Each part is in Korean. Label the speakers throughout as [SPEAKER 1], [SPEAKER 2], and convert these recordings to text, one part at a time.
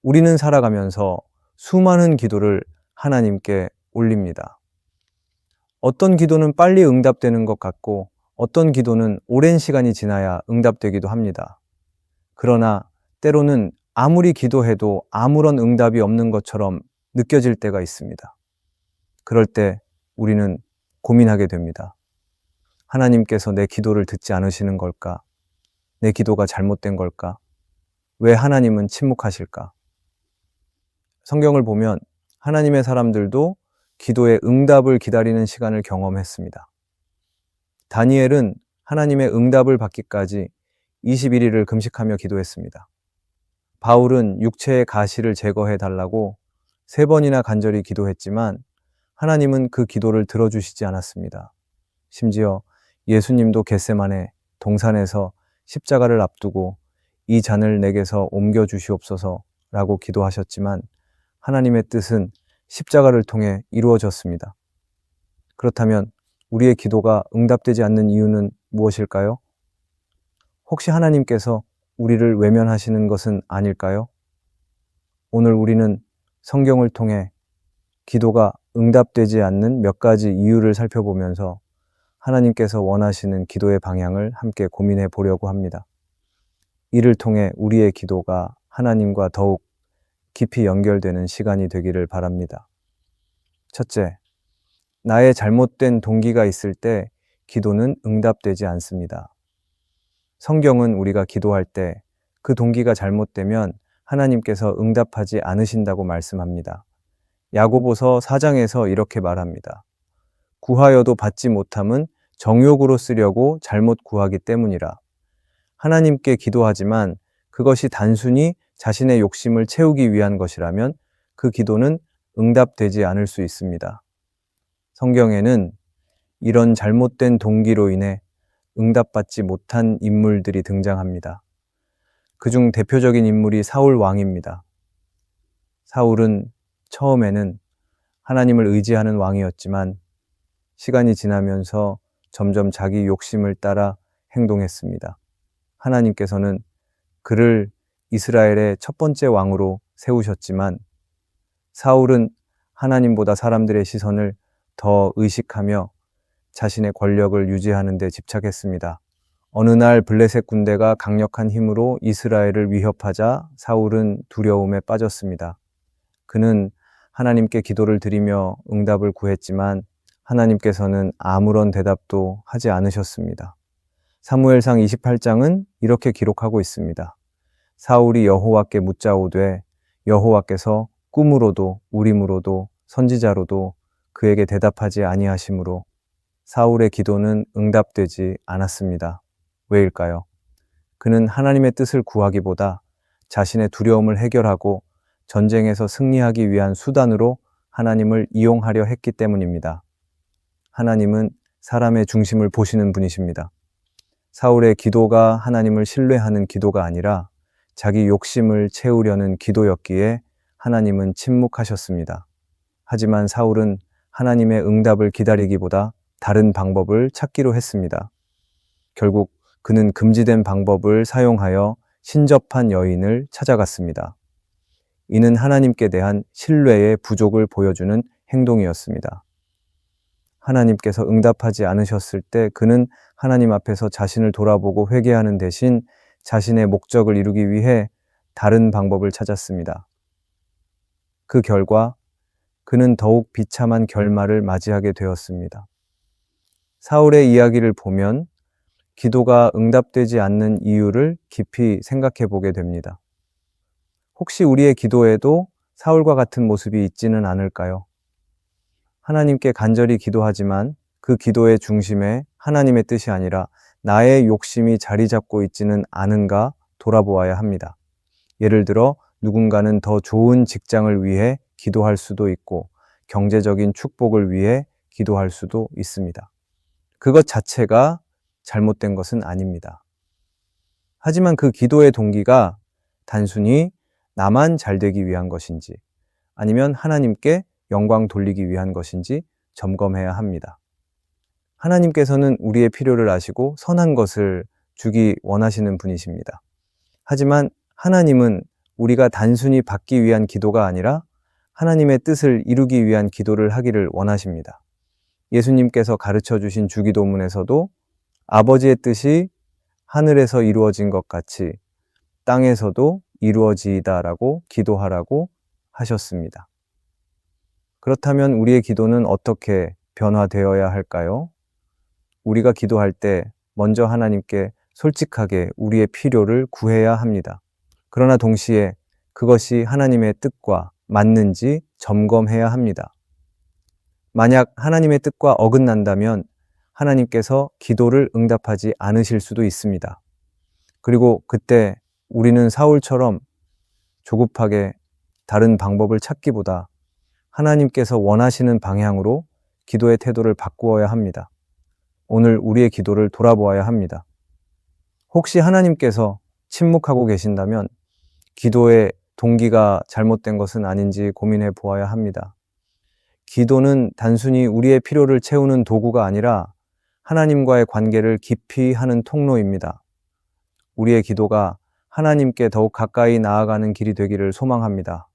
[SPEAKER 1] 우리는 살아가면서 수많은 기도를 하나님께 올립니다. 어떤 기도는 빨리 응답되는 것 같고 어떤 기도는 오랜 시간이 지나야 응답되기도 합니다. 그러나 때로는 아무리 기도해도 아무런 응답이 없는 것처럼 느껴질 때가 있습니다. 그럴 때 우리는 고민하게 됩니다. 하나님께서 내 기도를 듣지 않으시는 걸까? 내 기도가 잘못된 걸까? 왜 하나님은 침묵하실까? 성경을 보면 하나님의 사람들도 기도의 응답을 기다리는 시간을 경험했습니다. 다니엘은 하나님의 응답을 받기까지 21일을 금식하며 기도했습니다. 바울은 육체의 가시를 제거해 달라고 3번이나 간절히 기도했지만 하나님은 그 기도를 들어주시지 않았습니다. 심지어 예수님도 겟세마네 동산에서 십자가를 앞두고 이 잔을 내게서 옮겨 주시옵소서라고 기도하셨지만 하나님의 뜻은 십자가를 통해 이루어졌습니다. 그렇다면 우리의 기도가 응답되지 않는 이유는 무엇일까요? 혹시 하나님께서 우리를 외면하시는 것은 아닐까요? 오늘 우리는 성경을 통해 기도가 응답되지 않는 몇 가지 이유를 살펴보면서 하나님께서 원하시는 기도의 방향을 함께 고민해 보려고 합니다. 이를 통해 우리의 기도가 하나님과 더욱 깊이 연결되는 시간이 되기를 바랍니다. 첫째, 나의 잘못된 동기가 있을 때 기도는 응답되지 않습니다. 성경은 우리가 기도할 때 그 동기가 잘못되면 하나님께서 응답하지 않으신다고 말씀합니다. 야고보서 4장에서 이렇게 말합니다. 구하여도 받지 못함은 정욕으로 쓰려고 잘못 구하기 때문이라. 하나님께 기도하지만 그것이 단순히 자신의 욕심을 채우기 위한 것이라면 그 기도는 응답되지 않을 수 있습니다. 성경에는 이런 잘못된 동기로 인해 응답받지 못한 인물들이 등장합니다. 그중 대표적인 인물이 사울 왕입니다. 사울은 처음에는 하나님을 의지하는 왕이었지만 시간이 지나면서 점점 자기 욕심을 따라 행동했습니다. 하나님께서는 그를 이스라엘의 첫 번째 왕으로 세우셨지만 사울은 하나님보다 사람들의 시선을 더 의식하며 자신의 권력을 유지하는 데 집착했습니다. 어느 날 블레셋 군대가 강력한 힘으로 이스라엘을 위협하자 사울은 두려움에 빠졌습니다. 그는 하나님께 기도를 드리며 응답을 구했지만 하나님께서는 아무런 대답도 하지 않으셨습니다. 사무엘상 28장은 이렇게 기록하고 있습니다. 사울이 여호와께 묻자오되 여호와께서 꿈으로도 우림으로도 선지자로도 그에게 대답하지 아니하시므로 사울의 기도는 응답되지 않았습니다. 왜일까요? 그는 하나님의 뜻을 구하기보다 자신의 두려움을 해결하고 전쟁에서 승리하기 위한 수단으로 하나님을 이용하려 했기 때문입니다. 하나님은 사람의 중심을 보시는 분이십니다. 사울의 기도가 하나님을 신뢰하는 기도가 아니라 자기 욕심을 채우려는 기도였기에 하나님은 침묵하셨습니다. 하지만 사울은 하나님의 응답을 기다리기보다 다른 방법을 찾기로 했습니다. 결국 그는 금지된 방법을 사용하여 신접한 여인을 찾아갔습니다. 이는 하나님께 대한 신뢰의 부족을 보여주는 행동이었습니다. 하나님께서 응답하지 않으셨을 때 그는 하나님 앞에서 자신을 돌아보고 회개하는 대신 자신의 목적을 이루기 위해 다른 방법을 찾았습니다. 그 결과 그는 더욱 비참한 결말을 맞이하게 되었습니다. 사울의 이야기를 보면 기도가 응답되지 않는 이유를 깊이 생각해 보게 됩니다. 혹시 우리의 기도에도 사울과 같은 모습이 있지는 않을까요? 하나님께 간절히 기도하지만 그 기도의 중심에 하나님의 뜻이 아니라 나의 욕심이 자리 잡고 있지는 않은가 돌아보아야 합니다. 예를 들어 누군가는 더 좋은 직장을 위해 기도할 수도 있고 경제적인 축복을 위해 기도할 수도 있습니다. 그것 자체가 잘못된 것은 아닙니다. 하지만 그 기도의 동기가 단순히 나만 잘 되기 위한 것인지 아니면 하나님께 영광 돌리기 위한 것인지 점검해야 합니다. 하나님께서는 우리의 필요를 아시고 선한 것을 주기 원하시는 분이십니다. 하지만 하나님은 우리가 단순히 받기 위한 기도가 아니라 하나님의 뜻을 이루기 위한 기도를 하기를 원하십니다. 예수님께서 가르쳐 주신 주기도문에서도 아버지의 뜻이 하늘에서 이루어진 것 같이 땅에서도 이루어지이다라고 기도하라고 하셨습니다. 그렇다면 우리의 기도는 어떻게 변화되어야 할까요? 우리가 기도할 때 먼저 하나님께 솔직하게 우리의 필요를 구해야 합니다. 그러나 동시에 그것이 하나님의 뜻과 맞는지 점검해야 합니다. 만약 하나님의 뜻과 어긋난다면 하나님께서 기도를 응답하지 않으실 수도 있습니다. 그리고 그때 우리는 사울처럼 조급하게 다른 방법을 찾기보다 하나님께서 원하시는 방향으로 기도의 태도를 바꾸어야 합니다. 오늘 우리의 기도를 돌아보아야 합니다. 혹시 하나님께서 침묵하고 계신다면 기도의 동기가 잘못된 것은 아닌지 고민해 보아야 합니다. 기도는 단순히 우리의 필요를 채우는 도구가 아니라 하나님과의 관계를 깊이 하는 통로입니다. 우리의 기도가 하나님께 더욱 가까이 나아가는 길이 되기를 소망합니다.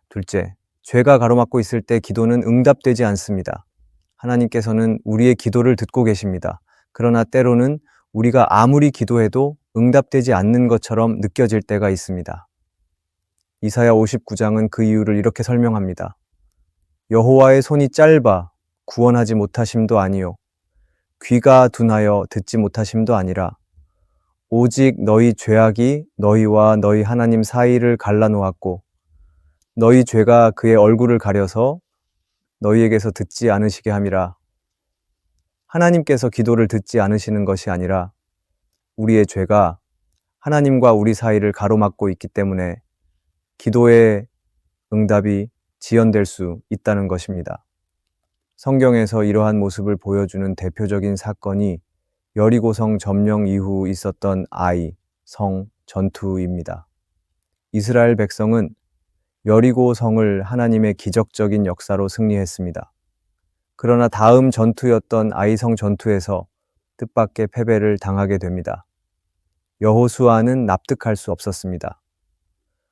[SPEAKER 1] 둘째, 죄가 가로막고 있을 때 기도는 응답되지 않습니다. 하나님께서는 우리의 기도를 듣고 계십니다. 그러나 때로는 우리가 아무리 기도해도 응답되지 않는 것처럼 느껴질 때가 있습니다. 이사야 59장은 그 이유를 이렇게 설명합니다. 여호와의 손이 짧아 구원하지 못하심도 아니요 귀가 둔하여 듣지 못하심도 아니라 오직 너희 죄악이 너희와 너희 하나님 사이를 갈라놓았고 너희 죄가 그의 얼굴을 가려서 너희에게서 듣지 않으시게 함이라. 하나님께서 기도를 듣지 않으시는 것이 아니라 우리의 죄가 하나님과 우리 사이를 가로막고 있기 때문에 기도의 응답이 지연될 수 있다는 것입니다. 성경에서 이러한 모습을 보여주는 대표적인 사건이 여리고성 점령 이후 있었던 아이 성 전투입니다. 이스라엘 백성은 여리고성을 하나님의 기적적인 역사로 승리했습니다. 그러나 다음 전투였던 아이성 전투에서 뜻밖의 패배를 당하게 됩니다. 여호수아는 납득할 수 없었습니다.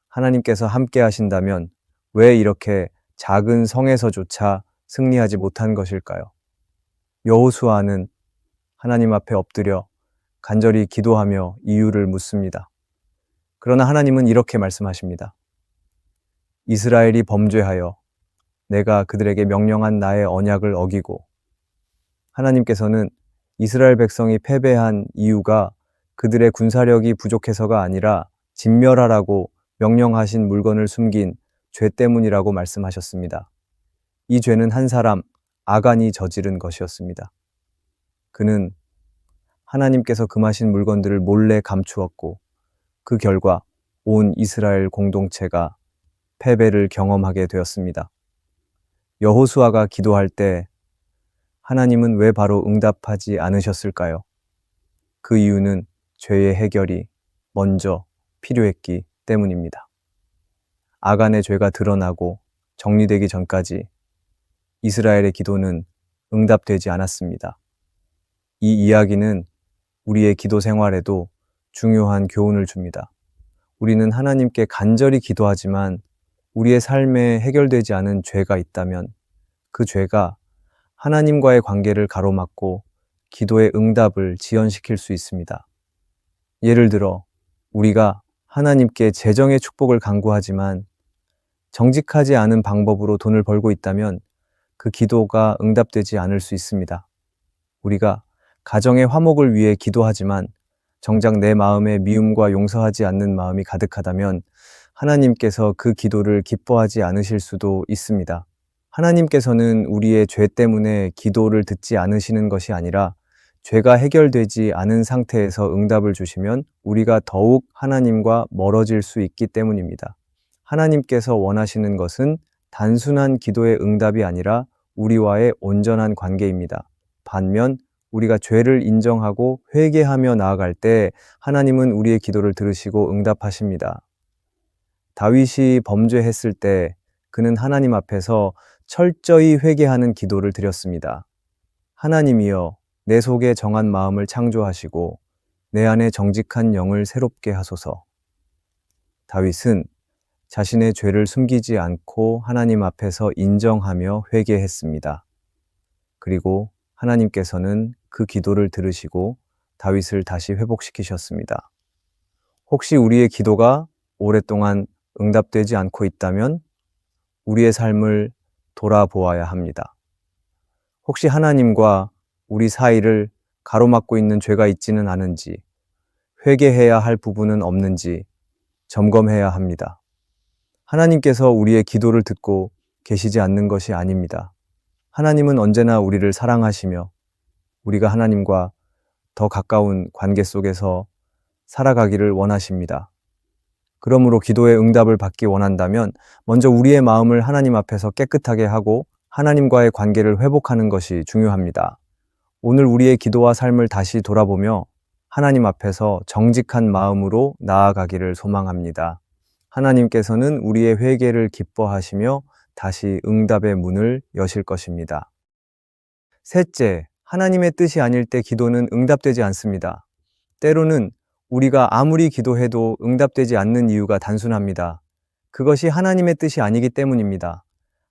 [SPEAKER 1] 하나님께서 함께 하신다면 왜 이렇게 작은 성에서조차 승리하지 못한 것일까요? 여호수아는 하나님 앞에 엎드려 간절히 기도하며 이유를 묻습니다. 그러나 하나님은 이렇게 말씀하십니다. 이스라엘이 범죄하여 내가 그들에게 명령한 나의 언약을 어기고 하나님께서는 이스라엘 백성이 패배한 이유가 그들의 군사력이 부족해서가 아니라 진멸하라고 명령하신 물건을 숨긴 죄 때문이라고 말씀하셨습니다. 이 죄는 한 사람 아간이 저지른 것이었습니다. 그는 하나님께서 금하신 물건들을 몰래 감추었고 그 결과 온 이스라엘 공동체가 패배를 경험하게 되었습니다. 여호수아가 기도할 때 하나님은 왜 바로 응답하지 않으셨을까요? 그 이유는 죄의 해결이 먼저 필요했기 때문입니다. 아간의 죄가 드러나고 정리되기 전까지 이스라엘의 기도는 응답되지 않았습니다. 이 이야기는 우리의 기도 생활에도 중요한 교훈을 줍니다. 우리는 하나님께 간절히 기도하지만 우리의 삶에 해결되지 않은 죄가 있다면 그 죄가 하나님과의 관계를 가로막고 기도의 응답을 지연시킬 수 있습니다. 예를 들어 우리가 하나님께 재정의 축복을 간구하지만 정직하지 않은 방법으로 돈을 벌고 있다면 그 기도가 응답되지 않을 수 있습니다. 우리가 가정의 화목을 위해 기도하지만 정작 내 마음에 미움과 용서하지 않는 마음이 가득하다면 하나님께서 그 기도를 기뻐하지 않으실 수도 있습니다. 하나님께서는 우리의 죄 때문에 기도를 듣지 않으시는 것이 아니라 죄가 해결되지 않은 상태에서 응답을 주시면 우리가 더욱 하나님과 멀어질 수 있기 때문입니다. 하나님께서 원하시는 것은 단순한 기도의 응답이 아니라 우리와의 온전한 관계입니다. 반면 우리가 죄를 인정하고 회개하며 나아갈 때 하나님은 우리의 기도를 들으시고 응답하십니다. 다윗이 범죄했을 때 그는 하나님 앞에서 철저히 회개하는 기도를 드렸습니다. 하나님이여, 내 속에 정한 마음을 창조하시고 내 안에 정직한 영을 새롭게 하소서. 다윗은 자신의 죄를 숨기지 않고 하나님 앞에서 인정하며 회개했습니다. 그리고 하나님께서는 그 기도를 들으시고 다윗을 다시 회복시키셨습니다. 혹시 우리의 기도가 오랫동안 응답되지 않고 있다면 우리의 삶을 돌아보아야 합니다. 혹시 하나님과 우리 사이를 가로막고 있는 죄가 있지는 않은지, 회개해야 할 부분은 없는지 점검해야 합니다. 하나님께서 우리의 기도를 듣고 계시지 않는 것이 아닙니다. 하나님은 언제나 우리를 사랑하시며 우리가 하나님과 더 가까운 관계 속에서 살아가기를 원하십니다. 그러므로 기도의 응답을 받기 원한다면 먼저 우리의 마음을 하나님 앞에서 깨끗하게 하고 하나님과의 관계를 회복하는 것이 중요합니다. 오늘 우리의 기도와 삶을 다시 돌아보며 하나님 앞에서 정직한 마음으로 나아가기를 소망합니다. 하나님께서는 우리의 회개를 기뻐하시며 다시 응답의 문을 여실 것입니다. 셋째, 하나님의 뜻이 아닐 때 기도는 응답되지 않습니다. 때로는 우리가 아무리 기도해도 응답되지 않는 이유가 단순합니다. 그것이 하나님의 뜻이 아니기 때문입니다.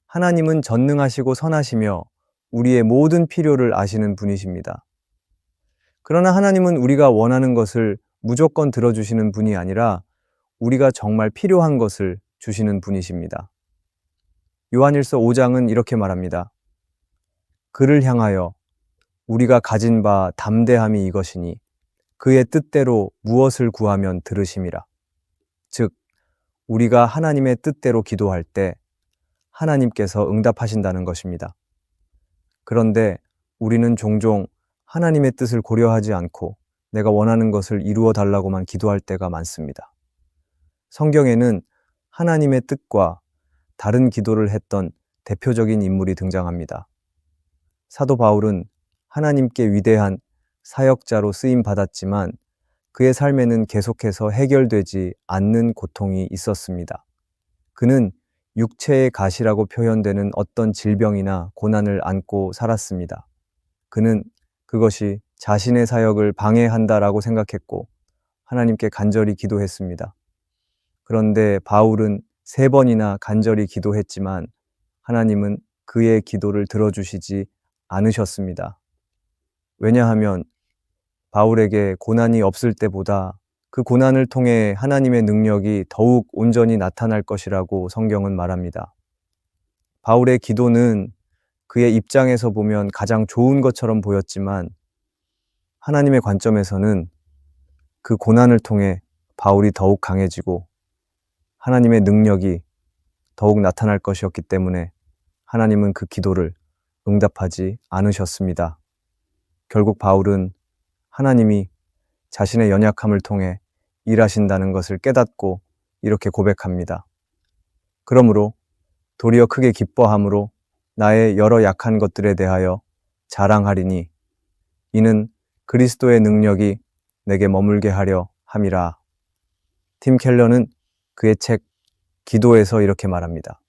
[SPEAKER 1] 하나님은 전능하시고 선하시며 우리의 모든 필요를 아시는 분이십니다. 그러나 하나님은 우리가 원하는 것을 무조건 들어주시는 분이 아니라 우리가 정말 필요한 것을 주시는 분이십니다. 요한일서 5장은 이렇게 말합니다. 그를 향하여 우리가 가진 바 담대함이 이것이니 그의 뜻대로 무엇을 구하면 들으심이라. 즉, 우리가 하나님의 뜻대로 기도할 때 하나님께서 응답하신다는 것입니다. 그런데 우리는 종종 하나님의 뜻을 고려하지 않고 내가 원하는 것을 이루어 달라고만 기도할 때가 많습니다. 성경에는 하나님의 뜻과 다른 기도를 했던 대표적인 인물이 등장합니다. 사도 바울은 하나님께 위대한 사역자로 쓰임 받았지만 그의 삶에는 계속해서 해결되지 않는 고통이 있었습니다. 그는 육체의 가시라고 표현되는 어떤 질병이나 고난을 안고 살았습니다. 그는 그것이 자신의 사역을 방해한다라고 생각했고 하나님께 간절히 기도했습니다. 그런데 바울은 3번이나 간절히 기도했지만 하나님은 그의 기도를 들어주시지 않으셨습니다. 왜냐하면 바울에게 고난이 없을 때보다 그 고난을 통해 하나님의 능력이 더욱 온전히 나타날 것이라고 성경은 말합니다. 바울의 기도는 그의 입장에서 보면 가장 좋은 것처럼 보였지만 하나님의 관점에서는 그 고난을 통해 바울이 더욱 강해지고 하나님의 능력이 더욱 나타날 것이었기 때문에 하나님은 그 기도를 응답하지 않으셨습니다. 결국 바울은 하나님이 자신의 연약함을 통해 일하신다는 것을 깨닫고 이렇게 고백합니다. 그러므로 도리어 크게 기뻐함으로 나의 여러 약한 것들에 대하여 자랑하리니 이는 그리스도의 능력이 내게 머물게 하려 함이라. 팀 켈러는 그의 책 기도에서 이렇게 말합니다.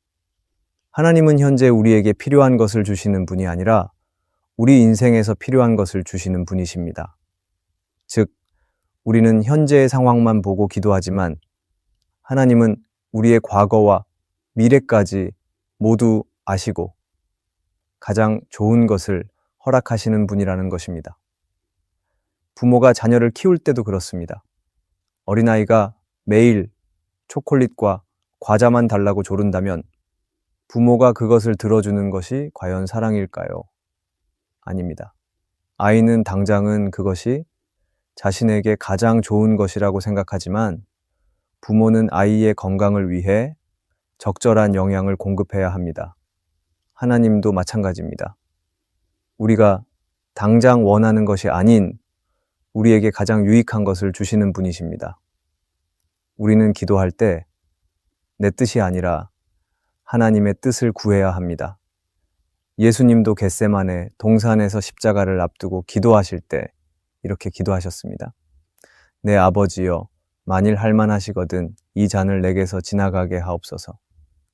[SPEAKER 1] 하나님은 현재 우리에게 필요한 것을 주시는 분이 아니라 우리 인생에서 필요한 것을 주시는 분이십니다. 즉, 우리는 현재의 상황만 보고 기도하지만 하나님은 우리의 과거와 미래까지 모두 아시고 가장 좋은 것을 허락하시는 분이라는 것입니다. 부모가 자녀를 키울 때도 그렇습니다. 어린아이가 매일 초콜릿과 과자만 달라고 조른다면 부모가 그것을 들어주는 것이 과연 사랑일까요? 아닙니다. 아이는 당장은 그것이 자신에게 가장 좋은 것이라고 생각하지만 부모는 아이의 건강을 위해 적절한 영양을 공급해야 합니다. 하나님도 마찬가지입니다. 우리가 당장 원하는 것이 아닌 우리에게 가장 유익한 것을 주시는 분이십니다. 우리는 기도할 때 내 뜻이 아니라 하나님의 뜻을 구해야 합니다. 예수님도 겟세마네 동산에서 십자가를 앞두고 기도하실 때 이렇게 기도하셨습니다. 내 아버지여, 만일 할만하시거든 이 잔을 내게서 지나가게 하옵소서.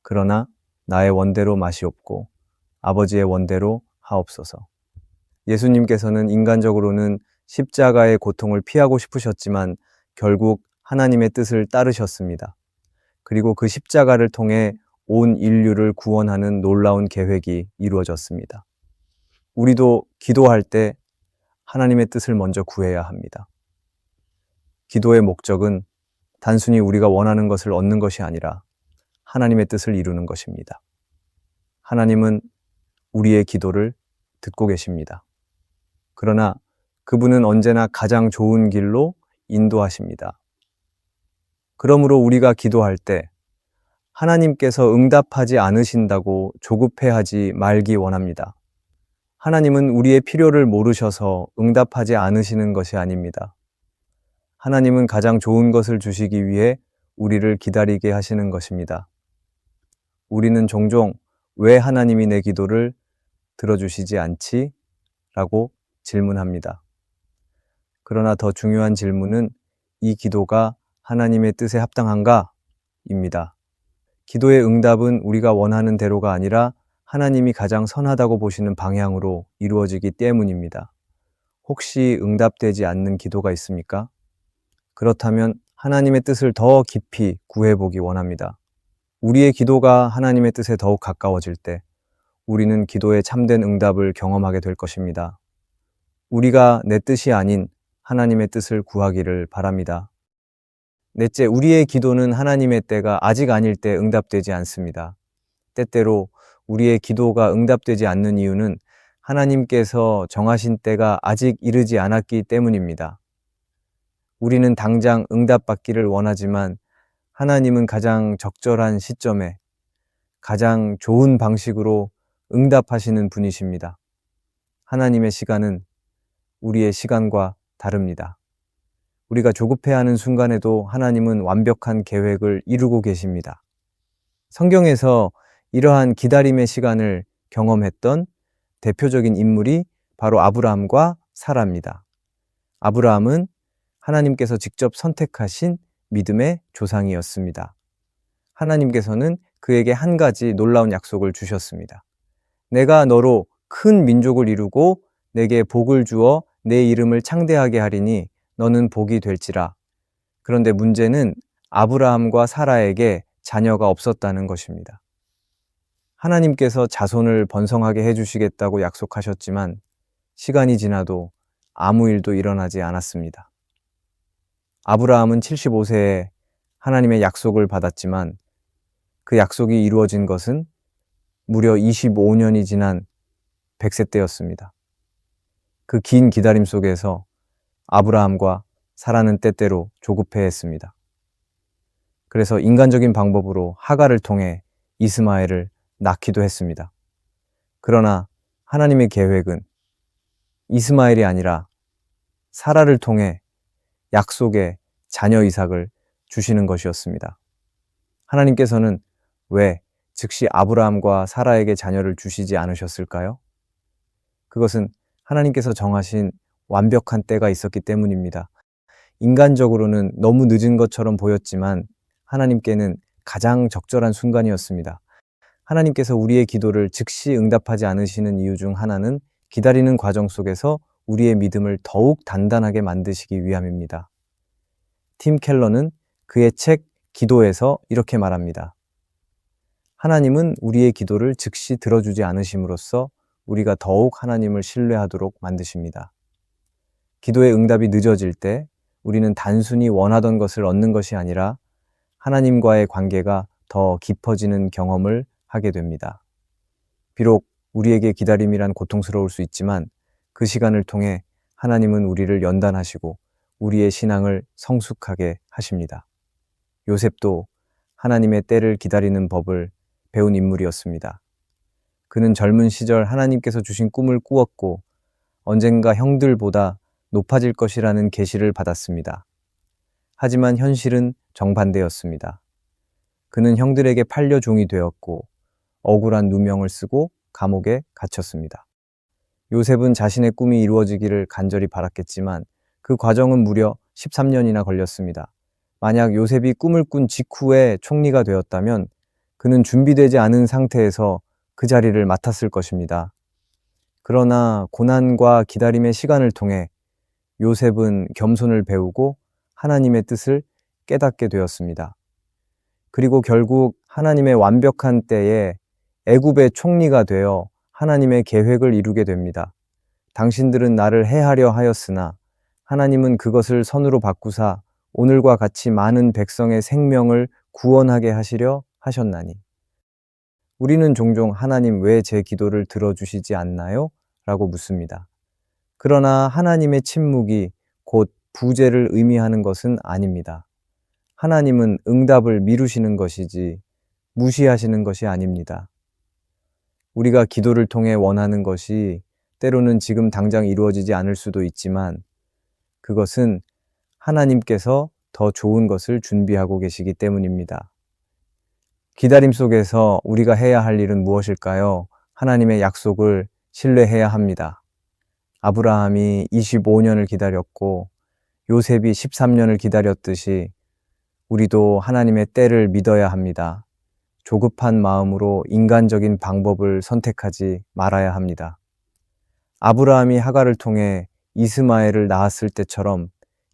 [SPEAKER 1] 그러나 나의 원대로 마시옵고 아버지의 원대로 하옵소서. 예수님께서는 인간적으로는 십자가의 고통을 피하고 싶으셨지만 결국 하나님의 뜻을 따르셨습니다. 그리고 그 십자가를 통해 온 인류를 구원하는 놀라운 계획이 이루어졌습니다. 우리도 기도할 때 하나님의 뜻을 먼저 구해야 합니다. 기도의 목적은 단순히 우리가 원하는 것을 얻는 것이 아니라 하나님의 뜻을 이루는 것입니다. 하나님은 우리의 기도를 듣고 계십니다. 그러나 그분은 언제나 가장 좋은 길로 인도하십니다. 그러므로 우리가 기도할 때 하나님께서 응답하지 않으신다고 조급해하지 말기 원합니다. 하나님은 우리의 필요를 모르셔서 응답하지 않으시는 것이 아닙니다. 하나님은 가장 좋은 것을 주시기 위해 우리를 기다리게 하시는 것입니다. 우리는 종종 왜 하나님이 내 기도를 들어주시지 않지? 라고 질문합니다. 그러나 더 중요한 질문은 이 기도가 하나님의 뜻에 합당한가? 입니다. 기도의 응답은 우리가 원하는 대로가 아니라 하나님이 가장 선하다고 보시는 방향으로 이루어지기 때문입니다. 혹시 응답되지 않는 기도가 있습니까? 그렇다면 하나님의 뜻을 더 깊이 구해보기 원합니다. 우리의 기도가 하나님의 뜻에 더욱 가까워질 때 우리는 기도의 참된 응답을 경험하게 될 것입니다. 우리가 내 뜻이 아닌 하나님의 뜻을 구하기를 바랍니다. 넷째, 우리의 기도는 하나님의 때가 아직 아닐 때 응답되지 않습니다. 때때로 우리의 기도가 응답되지 않는 이유는 하나님께서 정하신 때가 아직 이르지 않았기 때문입니다. 우리는 당장 응답받기를 원하지만 하나님은 가장 적절한 시점에 가장 좋은 방식으로 응답하시는 분이십니다. 하나님의 시간은 우리의 시간과 다릅니다. 우리가 조급해하는 순간에도 하나님은 완벽한 계획을 이루고 계십니다. 성경에서 이러한 기다림의 시간을 경험했던 대표적인 인물이 바로 아브라함과 사라입니다. 아브라함은 하나님께서 직접 선택하신 믿음의 조상이었습니다. 하나님께서는 그에게 한 가지 놀라운 약속을 주셨습니다. 내가 너로 큰 민족을 이루고 내게 복을 주어 내 이름을 창대하게 하리니 너는 복이 될지라. 그런데 문제는 아브라함과 사라에게 자녀가 없었다는 것입니다. 하나님께서 자손을 번성하게 해주시겠다고 약속하셨지만 시간이 지나도 아무 일도 일어나지 않았습니다. 아브라함은 75세에 하나님의 약속을 받았지만 그 약속이 이루어진 것은 무려 25년이 지난 100세 때였습니다. 그 긴 기다림 속에서 아브라함과 사라는 때때로 조급해했습니다. 그래서 인간적인 방법으로 하갈을 통해 이스마엘을 낳기도 했습니다. 그러나 하나님의 계획은 이스마엘이 아니라 사라를 통해 약속의 자녀 이삭을 주시는 것이었습니다. 하나님께서는 왜 즉시 아브라함과 사라에게 자녀를 주시지 않으셨을까요? 그것은 하나님께서 정하신 완벽한 때가 있었기 때문입니다. 인간적으로는 너무 늦은 것처럼 보였지만 하나님께는 가장 적절한 순간이었습니다. 하나님께서 우리의 기도를 즉시 응답하지 않으시는 이유 중 하나는 기다리는 과정 속에서 우리의 믿음을 더욱 단단하게 만드시기 위함입니다. 팀 켈러는 그의 책 기도에서 이렇게 말합니다. 하나님은 우리의 기도를 즉시 들어주지 않으심으로써 우리가 더욱 하나님을 신뢰하도록 만드십니다. 기도의 응답이 늦어질 때 우리는 단순히 원하던 것을 얻는 것이 아니라 하나님과의 관계가 더 깊어지는 경험을 하게 됩니다. 비록 우리에게 기다림이란 고통스러울 수 있지만 그 시간을 통해 하나님은 우리를 연단하시고 우리의 신앙을 성숙하게 하십니다. 요셉도 하나님의 때를 기다리는 법을 배운 인물이었습니다. 그는 젊은 시절 하나님께서 주신 꿈을 꾸었고 언젠가 형들보다 높아질 것이라는 계시를 받았습니다. 하지만 현실은 정반대였습니다. 그는 형들에게 팔려 종이 되었고 억울한 누명을 쓰고 감옥에 갇혔습니다. 요셉은 자신의 꿈이 이루어지기를 간절히 바랐겠지만 그 과정은 무려 13년이나 걸렸습니다. 만약 요셉이 꿈을 꾼 직후에 총리가 되었다면 그는 준비되지 않은 상태에서 그 자리를 맡았을 것입니다. 그러나 고난과 기다림의 시간을 통해 요셉은 겸손을 배우고 하나님의 뜻을 깨닫게 되었습니다. 그리고 결국 하나님의 완벽한 때에 애굽의 총리가 되어 하나님의 계획을 이루게 됩니다. 당신들은 나를 해하려 하였으나 하나님은 그것을 선으로 바꾸사 오늘과 같이 많은 백성의 생명을 구원하게 하시려 하셨나니. 우리는 종종 하나님 왜 제 기도를 들어주시지 않나요? 라고 묻습니다. 그러나 하나님의 침묵이 곧 부재를 의미하는 것은 아닙니다. 하나님은 응답을 미루시는 것이지 무시하시는 것이 아닙니다. 우리가 기도를 통해 원하는 것이 때로는 지금 당장 이루어지지 않을 수도 있지만 그것은 하나님께서 더 좋은 것을 준비하고 계시기 때문입니다. 기다림 속에서 우리가 해야 할 일은 무엇일까요? 하나님의 약속을 신뢰해야 합니다. 아브라함이 25년을 기다렸고 요셉이 13년을 기다렸듯이 우리도 하나님의 때를 믿어야 합니다. 조급한 마음으로 인간적인 방법을 선택하지 말아야 합니다. 아브라함이 하갈을 통해 이스마엘을 낳았을 때처럼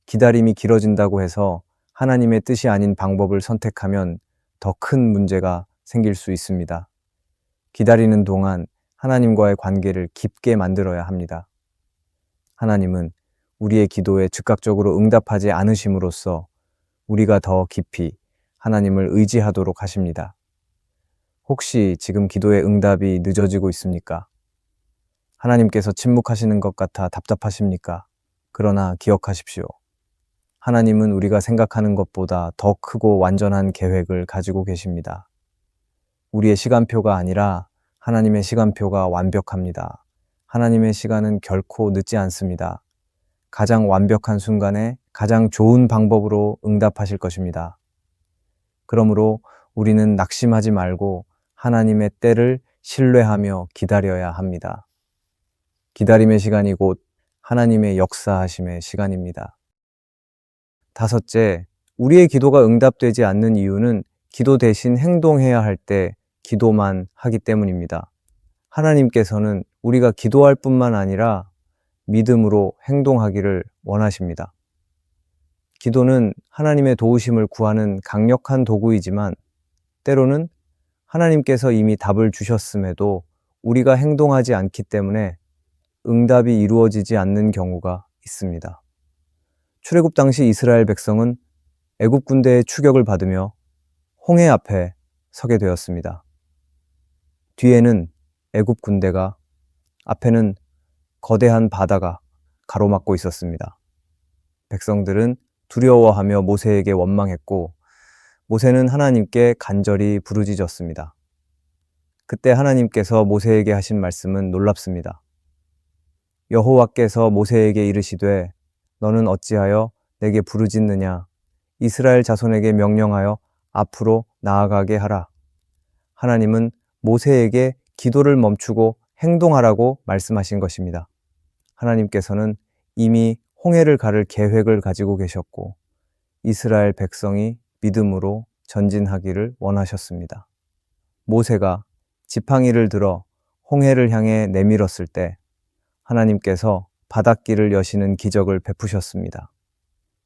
[SPEAKER 1] 기다림이 길어진다고 해서 하나님의 뜻이 아닌 방법을 선택하면 더 큰 문제가 생길 수 있습니다. 기다리는 동안 하나님과의 관계를 깊게 만들어야 합니다. 하나님은 우리의 기도에 즉각적으로 응답하지 않으심으로써 우리가 더 깊이 하나님을 의지하도록 하십니다. 혹시 지금 기도의 응답이 늦어지고 있습니까? 하나님께서 침묵하시는 것 같아 답답하십니까? 그러나 기억하십시오. 하나님은 우리가 생각하는 것보다 더 크고 완전한 계획을 가지고 계십니다. 우리의 시간표가 아니라 하나님의 시간표가 완벽합니다. 하나님의 시간은 결코 늦지 않습니다. 가장 완벽한 순간에 가장 좋은 방법으로 응답하실 것입니다. 그러므로 우리는 낙심하지 말고 하나님의 때를 신뢰하며 기다려야 합니다. 기다림의 시간이 곧 하나님의 역사하심의 시간입니다. 다섯째, 우리의 기도가 응답되지 않는 이유는 기도 대신 행동해야 할 때 기도만 하기 때문입니다. 하나님께서는 우리가 기도할 뿐만 아니라 믿음으로 행동하기를 원하십니다. 기도는 하나님의 도우심을 구하는 강력한 도구이지만 때로는 하나님께서 이미 답을 주셨음에도 우리가 행동하지 않기 때문에 응답이 이루어지지 않는 경우가 있습니다. 출애굽 당시 이스라엘 백성은 애굽 군대의 추격을 받으며 홍해 앞에 서게 되었습니다. 뒤에는 애굽 군대가, 앞에는 거대한 바다가 가로막고 있었습니다. 백성들은 두려워하며 모세에게 원망했고 모세는 하나님께 간절히 부르짖었습니다. 그때 하나님께서 모세에게 하신 말씀은 놀랍습니다. 여호와께서 모세에게 이르시되 너는 어찌하여 내게 부르짖느냐? 이스라엘 자손에게 명령하여 앞으로 나아가게 하라. 하나님은 모세에게 기도를 멈추고 행동하라고 말씀하신 것입니다. 하나님께서는 이미 홍해를 가를 계획을 가지고 계셨고 이스라엘 백성이 믿음으로 전진하기를 원하셨습니다. 모세가 지팡이를 들어 홍해를 향해 내밀었을 때 하나님께서 바닷길을 여시는 기적을 베푸셨습니다.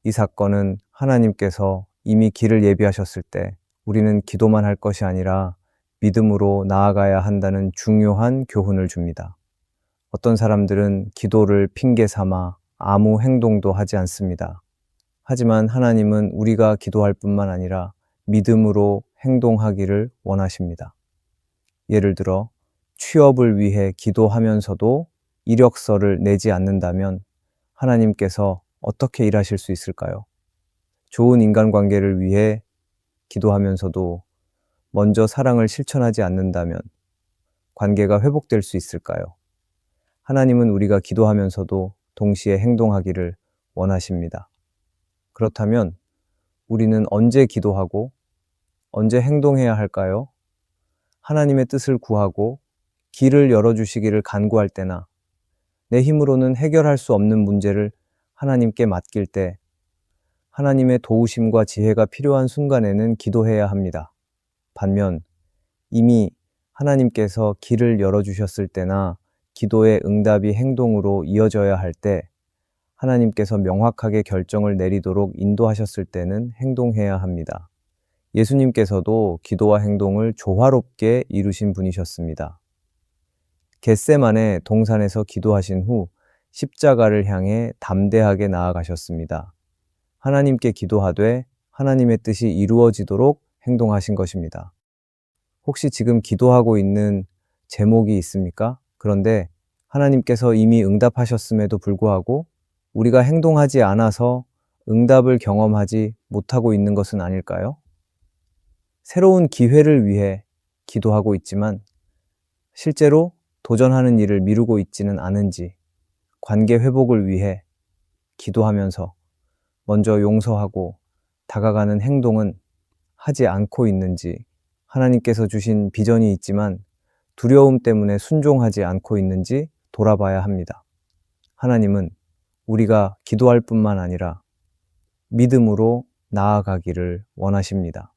[SPEAKER 1] 이 사건은 하나님께서 이미 길을 예비하셨을 때 우리는 기도만 할 것이 아니라 믿음으로 나아가야 한다는 중요한 교훈을 줍니다. 어떤 사람들은 기도를 핑계 삼아 아무 행동도 하지 않습니다. 하지만 하나님은 우리가 기도할 뿐만 아니라 믿음으로 행동하기를 원하십니다. 예를 들어 취업을 위해 기도하면서도 이력서를 내지 않는다면 하나님께서 어떻게 일하실 수 있을까요? 좋은 인간관계를 위해 기도하면서도 먼저 사랑을 실천하지 않는다면 관계가 회복될 수 있을까요? 하나님은 우리가 기도하면서도 동시에 행동하기를 원하십니다. 그렇다면 우리는 언제 기도하고 언제 행동해야 할까요? 하나님의 뜻을 구하고 길을 열어주시기를 간구할 때나 내 힘으로는 해결할 수 없는 문제를 하나님께 맡길 때 하나님의 도우심과 지혜가 필요한 순간에는 기도해야 합니다. 반면 이미 하나님께서 길을 열어주셨을 때나 기도의 응답이 행동으로 이어져야 할 때 하나님께서 명확하게 결정을 내리도록 인도하셨을 때는 행동해야 합니다. 예수님께서도 기도와 행동을 조화롭게 이루신 분이셨습니다. 겟세마네 동산에서 기도하신 후 십자가를 향해 담대하게 나아가셨습니다. 하나님께 기도하되 하나님의 뜻이 이루어지도록 행동하신 것입니다. 혹시 지금 기도하고 있는 제목이 있습니까? 그런데 하나님께서 이미 응답하셨음에도 불구하고 우리가 행동하지 않아서 응답을 경험하지 못하고 있는 것은 아닐까요? 새로운 기회를 위해 기도하고 있지만 실제로 도전하는 일을 미루고 있지는 않은지, 관계 회복을 위해 기도하면서 먼저 용서하고 다가가는 행동은 하지 않고 있는지, 하나님께서 주신 비전이 있지만 두려움 때문에 순종하지 않고 있는지 돌아봐야 합니다. 하나님은 우리가 기도할 뿐만 아니라 믿음으로 나아가기를 원하십니다.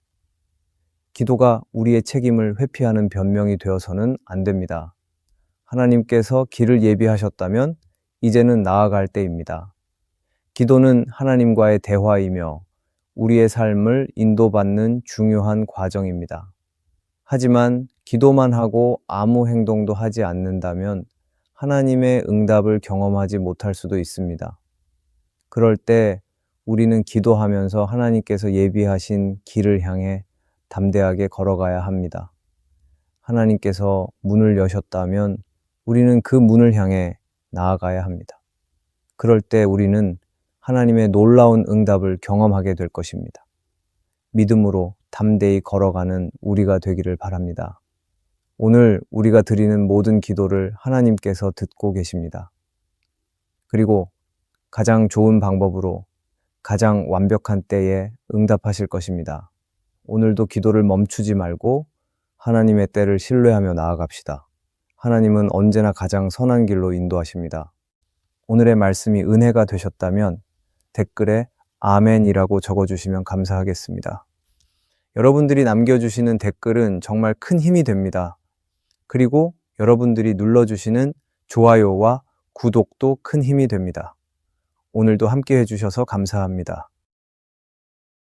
[SPEAKER 1] 기도가 우리의 책임을 회피하는 변명이 되어서는 안 됩니다. 하나님께서 길을 예비하셨다면 이제는 나아갈 때입니다. 기도는 하나님과의 대화이며 우리의 삶을 인도받는 중요한 과정입니다. 하지만 기도만 하고 아무 행동도 하지 않는다면 하나님의 응답을 경험하지 못할 수도 있습니다. 그럴 때 우리는 기도하면서 하나님께서 예비하신 길을 향해 담대하게 걸어가야 합니다. 하나님께서 문을 여셨다면 우리는 그 문을 향해 나아가야 합니다. 그럴 때 우리는 하나님의 놀라운 응답을 경험하게 될 것입니다. 믿음으로 담대히 걸어가는 우리가 되기를 바랍니다. 오늘 우리가 드리는 모든 기도를 하나님께서 듣고 계십니다. 그리고 가장 좋은 방법으로 가장 완벽한 때에 응답하실 것입니다. 오늘도 기도를 멈추지 말고 하나님의 때를 신뢰하며 나아갑시다. 하나님은 언제나 가장 선한 길로 인도하십니다. 오늘의 말씀이 은혜가 되셨다면 댓글에 아멘이라고 적어주시면 감사하겠습니다. 여러분들이 남겨주시는 댓글은 정말 큰 힘이 됩니다. 그리고 여러분들이 눌러주시는 좋아요와 구독도 큰 힘이 됩니다. 오늘도 함께 해주셔서 감사합니다.